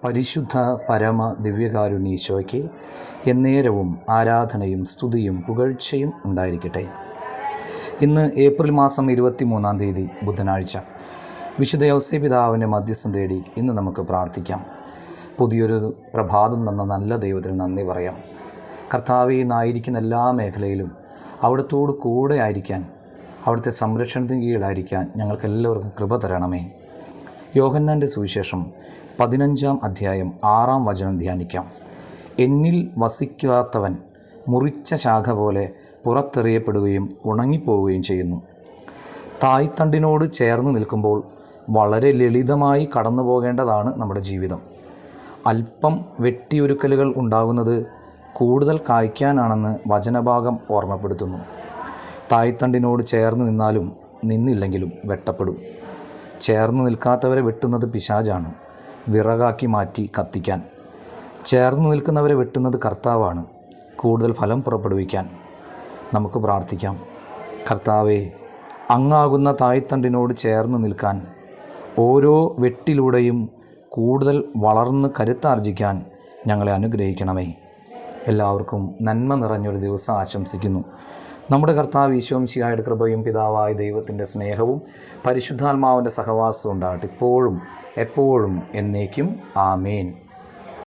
പരിശുദ്ധ പരമ ദിവ്യകാരുണ്യീശോയ്ക്ക് എന്നേരവും ആരാധനയും സ്തുതിയും പുകഴ്ചയും ഉണ്ടായിരിക്കട്ടെ. ഇന്ന് ഏപ്രിൽ മാസം 23-ാം തീയതി ബുധനാഴ്ച. വിശുദ്ധ യൗസേ പിതാവിൻ്റെ മധ്യസ്ഥം തേടി ഇന്ന് നമുക്ക് പ്രാർത്ഥിക്കാം. പുതിയൊരു പ്രഭാതം തന്ന നല്ല ദൈവത്തിന് നന്ദി പറയാം. കർത്താവേ, ഇന്നായിരിക്കുന്ന എല്ലാ മേഖലയിലും അവിടുത്തോട് കൂടെ ആയിരിക്കാൻ, അവിടുത്തെ സംരക്ഷണത്തിന് കീഴിലായിരിക്കാൻ ഞങ്ങൾക്കെല്ലാവർക്കും കൃപ തരണമേ. യോഹന്നാൻ്റെ സുവിശേഷം 15-ാം അധ്യായം 6-ാം വചനം ധ്യാനിക്കാം. എന്നിൽ വസിക്കാത്തവൻ മുറിച്ച ശാഖ പോലെ പുറത്തെറിയപ്പെടുകയും ഉണങ്ങിപ്പോവുകയും ചെയ്യുന്നു. തായ്തണ്ടിനോട് ചേർന്ന് നിൽക്കുമ്പോൾ വളരെ ലളിതമായി കടന്നു പോകേണ്ടതാണ് നമ്മുടെ ജീവിതം. അല്പം വെട്ടിയൊരുക്കലുകൾ ഉണ്ടാകുന്നത് കൂടുതൽ കായ്ക്കാനാണെന്ന് വചനഭാഗം ഓർമ്മപ്പെടുത്തുന്നു. തായ്തണ്ടിനോട് ചേർന്ന് നിന്നാലും നിന്നില്ലെങ്കിലും വെട്ടപ്പെടും. ചേർന്ന് നിൽക്കാത്തവരെ വെട്ടുന്നത് പിശാചാണ്, വിറകാക്കി മാറ്റി കത്തിക്കാൻ. ചേർന്ന് നിൽക്കുന്നവരെ വെട്ടുന്നത് കർത്താവാണ്, കൂടുതൽ ഫലം പുറപ്പെടുവിക്കാൻ. നമുക്ക് പ്രാർത്ഥിക്കാം. കർത്താവേ, അങ്ങാകുന്ന തായ്തണ്ടിനോട് ചേർന്ന് നിൽക്കാൻ, ഓരോ വെട്ടിലൂടെയും കൂടുതൽ വളർന്ന് കരുത്താർജിക്കാൻ ഞങ്ങളെ അനുഗ്രഹിക്കണമേ. എല്ലാവർക്കും നന്മ നിറഞ്ഞൊരു ദിവസം ആശംസിക്കുന്നു. നമ്മുടെ കർത്താവ് ഈശോ മിശിഹായുടെ കൃപയും പിതാവായ ദൈവത്തിൻ്റെ സ്നേഹവും പരിശുദ്ധാത്മാവിൻ്റെ സഹവാസവും ഉണ്ടാകട്ടെ, ഇപ്പോഴും എപ്പോഴും എന്നേക്കും. ആമേൻ.